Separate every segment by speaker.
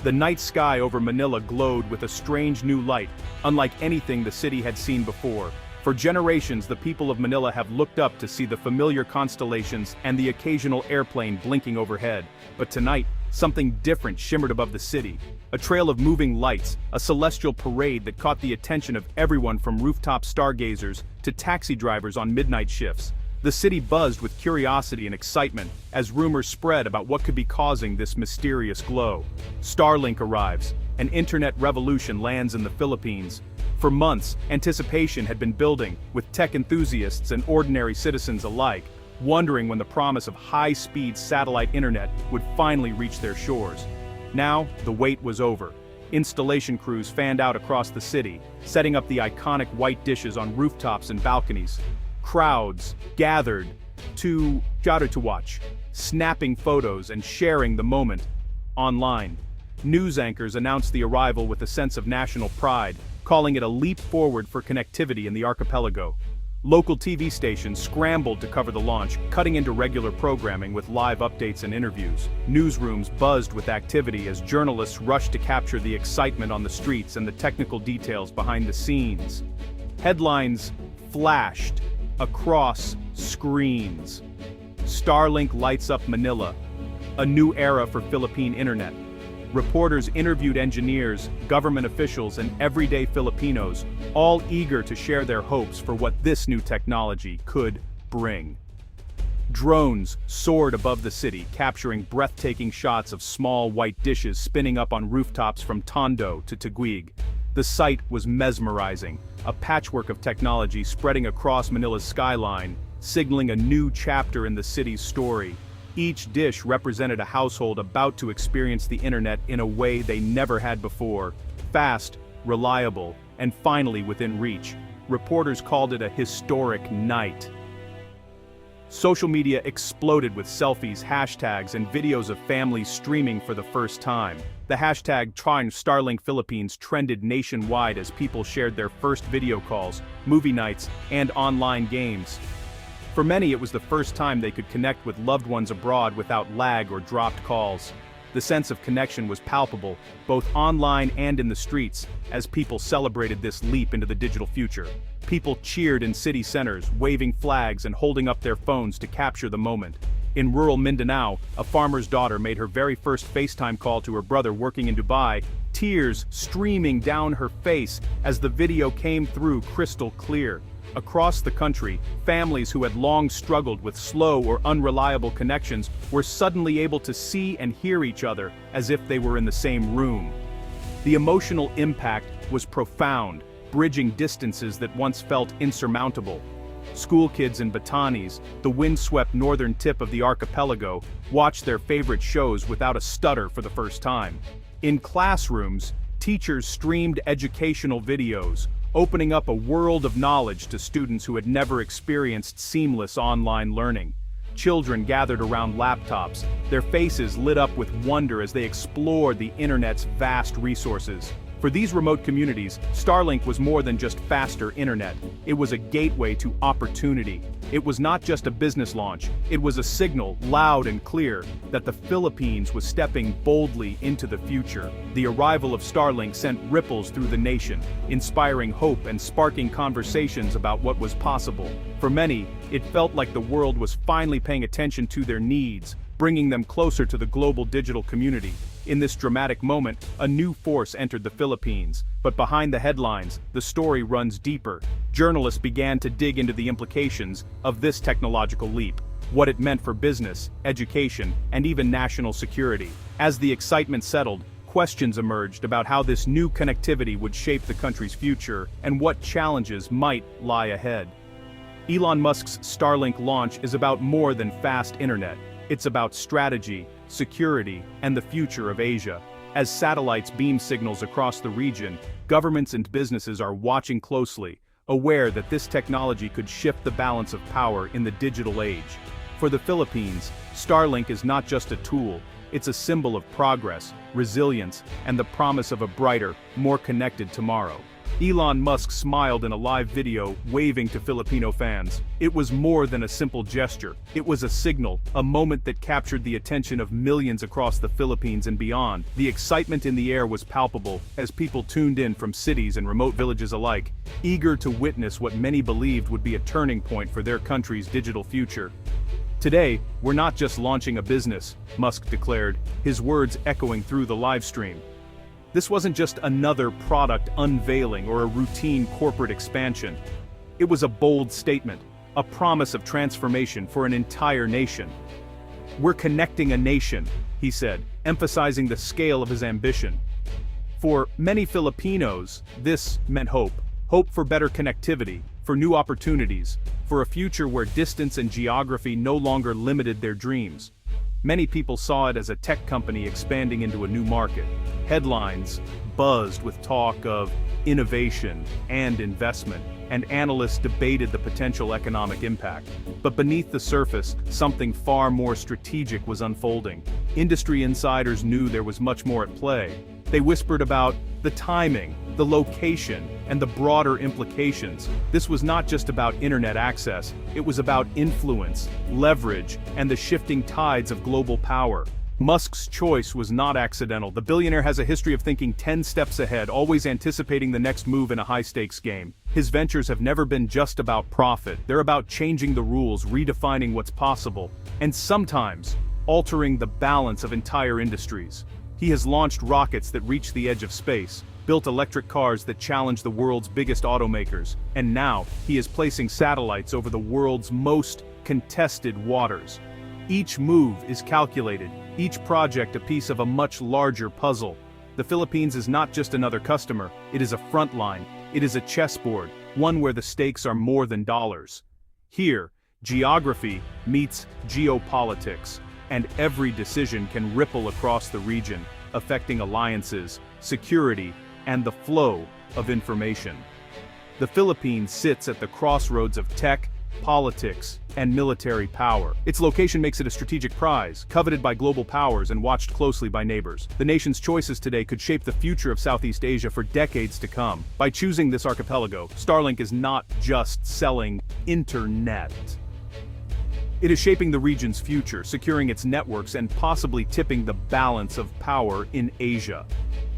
Speaker 1: The night sky over Manila glowed with a strange new light, unlike anything the city had seen before. For generations, the people of Manila have looked up to see the familiar constellations and the occasional airplane blinking overhead. But tonight, something different shimmered above the city. A trail of moving lights, a celestial parade that caught the attention of everyone from rooftop stargazers to taxi drivers on midnight shifts. The city buzzed with curiosity and excitement as rumors spread about what could be causing this mysterious glow. Starlink arrives. An internet revolution lands in the Philippines. For months, anticipation had been building, with tech enthusiasts and ordinary citizens alike, wondering when the promise of high-speed satellite internet would finally reach their shores. Now, the wait was over. Installation crews fanned out across the city, setting up the iconic white dishes on rooftops and balconies. Crowds gathered to watch, snapping photos and sharing the moment online. News anchors announced the arrival with a sense of national pride, calling it a leap forward for connectivity in the archipelago. Local TV stations scrambled to cover the launch, cutting into regular programming with live updates and interviews. Newsrooms buzzed with activity as journalists rushed to capture the excitement on the streets and the technical details behind the scenes. Headlines flashed across screens. Starlink lights up Manila. A new era for Philippine internet. Reporters interviewed engineers, government officials, and everyday Filipinos, all eager to share their hopes for what this new technology could bring. Drones soared above the city, capturing breathtaking shots of small white dishes spinning up on rooftops from Tondo to Taguig. The sight was mesmerizing, a patchwork of technology spreading across Manila's skyline, signaling a new chapter in the city's story. Each dish represented a household about to experience the internet in a way they never had before. Fast, reliable, and finally within reach. Reporters called it a historic night. Social media exploded with selfies, hashtags, and videos of families streaming for the first time. The hashtag #Starlink Philippines trended nationwide as people shared their first video calls, movie nights, and online games. For many, it was the first time they could connect with loved ones abroad without lag or dropped calls. The sense of connection was palpable, both online and in the streets, as people celebrated this leap into the digital future. People cheered in city centers, waving flags and holding up their phones to capture the moment. In rural Mindanao, a farmer's daughter made her very first FaceTime call to her brother working in Dubai, tears streaming down her face as the video came through crystal clear. Across the country, families who had long struggled with slow or unreliable connections were suddenly able to see and hear each other as if they were in the same room. The emotional impact was profound, bridging distances that once felt insurmountable. School kids in Batanes, the windswept northern tip of the archipelago, watched their favorite shows without a stutter for the first time. In classrooms, teachers streamed educational videos, opening up a world of knowledge to students who had never experienced seamless online learning. Children gathered around laptops, their faces lit up with wonder as they explored the internet's vast resources. For these remote communities, Starlink was more than just faster internet. It was a gateway to opportunity. It was not just a business launch, it was a signal, loud and clear, that the Philippines was stepping boldly into the future. The arrival of Starlink sent ripples through the nation, inspiring hope and sparking conversations about what was possible. For many, it felt like the world was finally paying attention to their needs, bringing them closer to the global digital community. In this dramatic moment, a new force entered the Philippines, but behind the headlines, the story runs deeper. Journalists began to dig into the implications of this technological leap, what it meant for business, education, and even national security. As the excitement settled, questions emerged about how this new connectivity would shape the country's future and what challenges might lie ahead. Elon Musk's Starlink launch is about more than fast internet. It's about strategy, security, and the future of Asia. As satellites beam signals across the region, governments and businesses are watching closely, aware that this technology could shift the balance of power in the digital age. For the Philippines, Starlink is not just a tool, it's a symbol of progress, resilience, and the promise of a brighter, more connected tomorrow. Elon Musk smiled in a live video, waving to Filipino fans. It was more than a simple gesture. It was a signal, a moment that captured the attention of millions across the Philippines and beyond. The excitement in the air was palpable, as people tuned in from cities and remote villages alike, eager to witness what many believed would be a turning point for their country's digital future. "Today, we're not just launching a business," Musk declared, his words echoing through the live stream. This wasn't just another product unveiling or a routine corporate expansion. It was a bold statement, a promise of transformation for an entire nation. "We're connecting a nation," he said, emphasizing the scale of his ambition. For many Filipinos, this meant hope. Hope for better connectivity, for new opportunities, for a future where distance and geography no longer limited their dreams. Many people saw it as a tech company expanding into a new market. Headlines buzzed with talk of innovation and investment, and analysts debated the potential economic impact. But beneath the surface, something far more strategic was unfolding. Industry insiders knew there was much more at play. They whispered about the timing, the location, and the broader implications. This was not just about internet access, it was about influence, leverage, and the shifting tides of global power. Musk's choice was not accidental. The billionaire has a history of thinking 10 steps ahead, always anticipating the next move in a high-stakes game. His ventures have never been just about profit. They're about changing the rules, redefining what's possible, and sometimes altering the balance of entire industries. He has launched rockets that reach the edge of space, built electric cars that challenge the world's biggest automakers, and now he is placing satellites over the world's most contested waters. Each move is calculated, each project a piece of a much larger puzzle. The Philippines is not just another customer, it is a front line, it is a chessboard, one where the stakes are more than dollars. Here, geography meets geopolitics, and every decision can ripple across the region, affecting alliances, security, and the flow of information. The Philippines sits at the crossroads of tech, politics, and military power. Its location makes it a strategic prize, coveted by global powers and watched closely by neighbors. The nation's choices today could shape the future of Southeast Asia for decades to come. By choosing this archipelago, Starlink is not just selling internet. It is shaping the region's future, securing its networks, and possibly tipping the balance of power in Asia.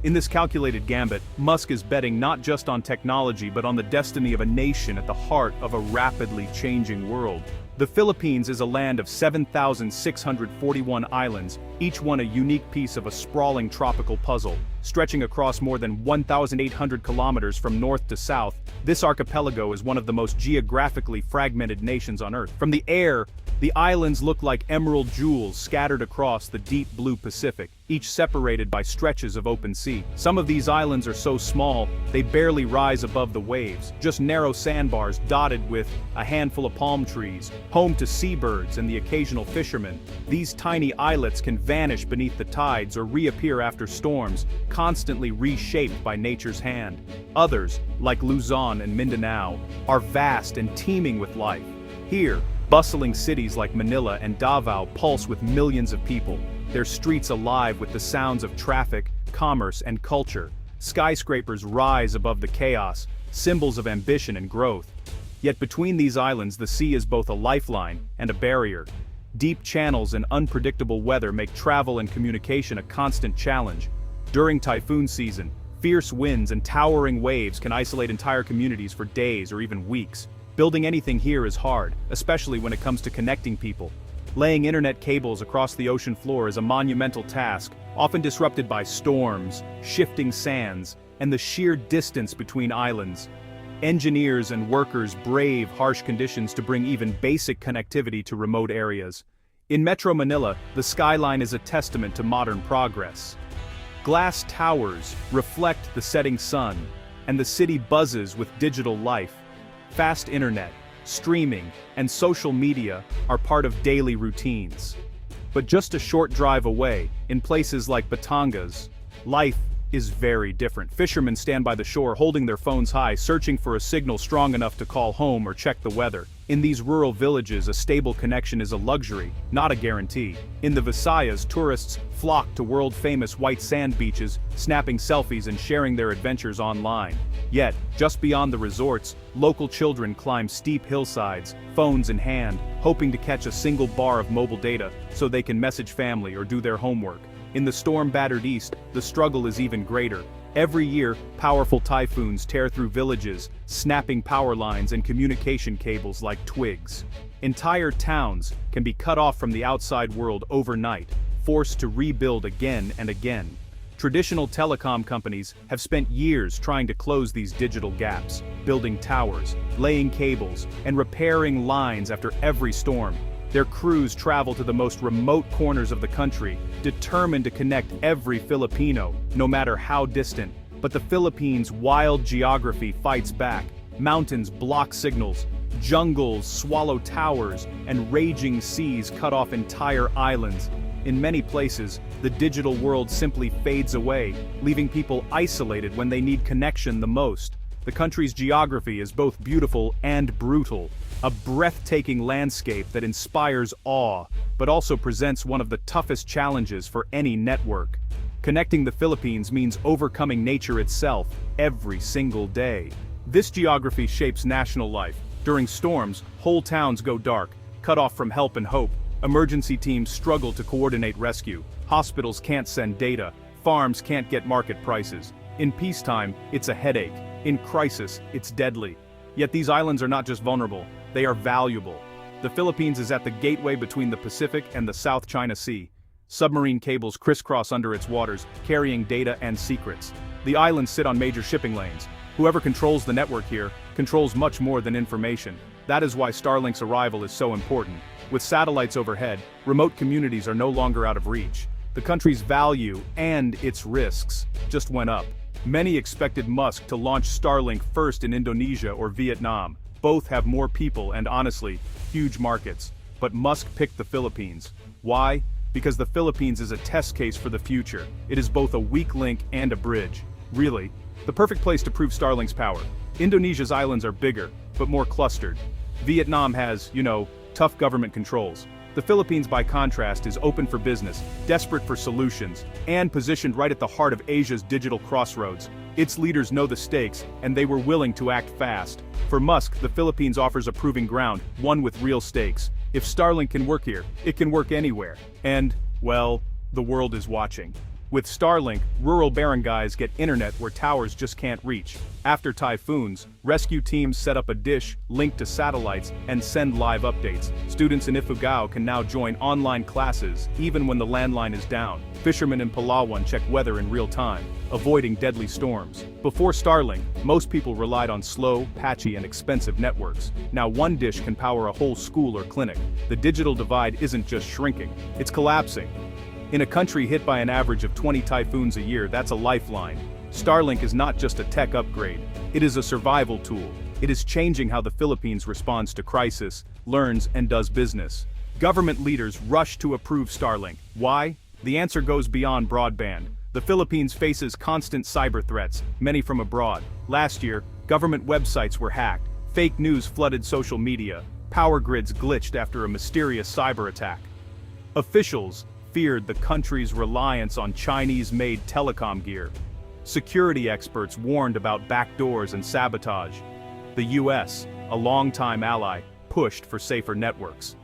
Speaker 1: In this calculated gambit, Musk is betting not just on technology but on the destiny of a nation at the heart of a rapidly changing world. The Philippines is a land of 7,641 islands, each one a unique piece of a sprawling tropical puzzle. Stretching across more than 1,800 kilometers from north to south, this archipelago is one of the most geographically fragmented nations on Earth. From the air, the islands look like emerald jewels scattered across the deep blue Pacific, each separated by stretches of open sea. Some of these islands are so small, they barely rise above the waves, just narrow sandbars dotted with a handful of palm trees, home to seabirds and the occasional fisherman. These tiny islets can vanish beneath the tides or reappear after storms, constantly reshaped by nature's hand. Others, like Luzon and Mindanao, are vast and teeming with life. Here, bustling cities like Manila and Davao pulse with millions of people, their streets alive with the sounds of traffic, commerce, and culture. Skyscrapers rise above the chaos, symbols of ambition and growth. Yet between these islands, the sea is both a lifeline and a barrier. Deep channels and unpredictable weather make travel and communication a constant challenge. During typhoon season, fierce winds and towering waves can isolate entire communities for days or even weeks. Building anything here is hard, especially when it comes to connecting people. Laying internet cables across the ocean floor is a monumental task, often disrupted by storms, shifting sands, and the sheer distance between islands. Engineers and workers brave harsh conditions to bring even basic connectivity to remote areas. In Metro Manila, the skyline is a testament to modern progress. Glass towers reflect the setting sun, and the city buzzes with digital life. Fast internet, streaming, and social media are part of daily routines. But just a short drive away, in places like Batangas, life is very different. Fishermen stand by the shore holding their phones high, searching for a signal strong enough to call home or check the weather. In these rural villages, a stable connection is a luxury, not a guarantee. In the Visayas, tourists flock to world-famous white sand beaches, snapping selfies and sharing their adventures online. Yet, just beyond the resorts, local children climb steep hillsides, phones in hand, hoping to catch a single bar of mobile data so they can message family or do their homework. In the storm-battered east, the struggle is even greater. Every year, powerful typhoons tear through villages, snapping power lines and communication cables like twigs. Entire towns can be cut off from the outside world overnight, forced to rebuild again and again. Traditional telecom companies have spent years trying to close these digital gaps, building towers, laying cables, and repairing lines after every storm. Their crews travel to the most remote corners of the country, determined to connect every Filipino, no matter how distant. But the Philippines' wild geography fights back. Mountains block signals, jungles swallow towers, and raging seas cut off entire islands. In many places, the digital world simply fades away, leaving people isolated when they need connection the most. The country's geography is both beautiful and brutal. A breathtaking landscape that inspires awe, but also presents one of the toughest challenges for any network. Connecting the Philippines means overcoming nature itself, every single day. This geography shapes national life. During storms, whole towns go dark, cut off from help and hope. Emergency teams struggle to coordinate rescue. Hospitals can't send data. Farms can't get market prices. In peacetime, it's a headache. In crisis, it's deadly. Yet these islands are not just vulnerable, they are valuable. The Philippines is at the gateway between the Pacific and the South China Sea. Submarine cables crisscross under its waters, carrying data and secrets. The islands sit on major shipping lanes. Whoever controls the network here controls much more than information. That is why Starlink's arrival is so important. With satellites overhead, remote communities are no longer out of reach. The country's value and its risks just went up. Many expected Musk to launch Starlink first in Indonesia or Vietnam. Both have more people and, honestly, huge markets. But Musk picked the Philippines. Why? Because the Philippines is a test case for the future. It is both a weak link and a bridge. Really, the perfect place to prove Starlink's power. Indonesia's islands are bigger, but more clustered. Vietnam has, tough government controls. The Philippines, by contrast, is open for business, desperate for solutions, and positioned right at the heart of Asia's digital crossroads. Its leaders know the stakes, and they were willing to act fast. For Musk, the Philippines offers a proving ground, one with real stakes. If Starlink can work here, it can work anywhere. And, well, the world is watching. With Starlink, rural barangays get internet where towers just can't reach. After typhoons, rescue teams set up a dish linked to satellites and send live updates. Students in Ifugao can now join online classes even when the landline is down. Fishermen in Palawan check weather in real time, avoiding deadly storms. Before Starlink, most people relied on slow, patchy, and expensive networks. Now one dish can power a whole school or clinic. The digital divide isn't just shrinking, it's collapsing. In a country hit by an average of 20 typhoons a year, that's a lifeline. Starlink is not just a tech upgrade, it is a survival tool. It is changing how the Philippines responds to crisis, learns, and does business. Government leaders rush to approve Starlink. Why? The answer goes beyond broadband. The Philippines faces constant cyber threats, many from abroad. Last year, government websites were hacked, fake news flooded social media, power grids glitched after a mysterious cyber attack. Officials feared the country's reliance on Chinese-made telecom gear. Security experts warned about backdoors and sabotage. The US, a longtime ally, pushed for safer networks.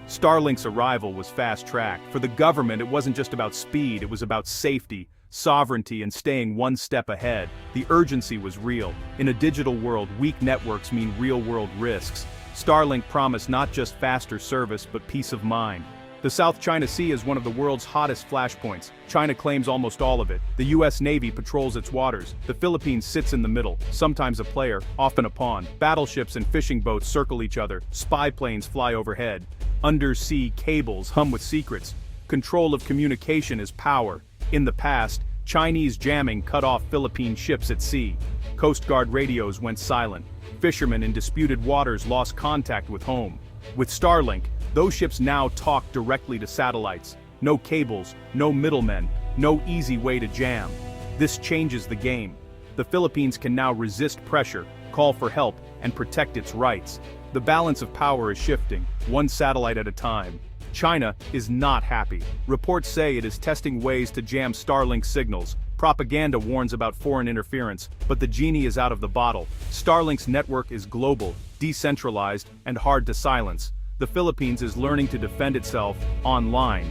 Speaker 1: Starlink's arrival was fast-tracked. For the government, it wasn't just about speed, it was about safety, sovereignty, and staying one step ahead. The urgency was real. In a digital world, weak networks mean real-world risks. Starlink promised not just faster service, but peace of mind. The South China Sea is one of the world's hottest flashpoints. China claims almost all of it. The US Navy patrols its waters. The Philippines sits in the middle, sometimes a player, often a pawn. Battleships and fishing boats circle each other. Spy planes fly overhead. Undersea cables hum with secrets. Control of communication is power. In the past, Chinese jamming cut off Philippine ships at sea. Coast Guard radios went silent. Fishermen in disputed waters lost contact with home. With Starlink, those ships now talk directly to satellites. No cables, no middlemen, no easy way to jam. This changes the game. The Philippines can now resist pressure, call for help, and protect its rights. The balance of power is shifting, one satellite at a time. China is not happy. Reports say it is testing ways to jam Starlink signals. Propaganda warns about foreign interference, but the genie is out of the bottle. Starlink's network is global, decentralized, and hard to silence. The Philippines is learning to defend itself online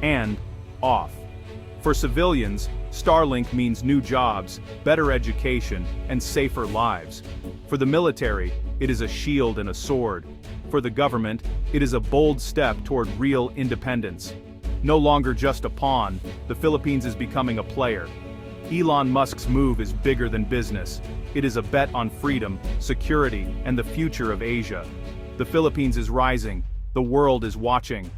Speaker 1: and off. For civilians, Starlink means new jobs, better education, and safer lives. For the military, it is a shield and a sword. For the government, it is a bold step toward real independence. No longer just a pawn, the Philippines is becoming a player. Elon Musk's move is bigger than business. It is a bet on freedom, security, and the future of Asia. The Philippines is rising. The world is watching.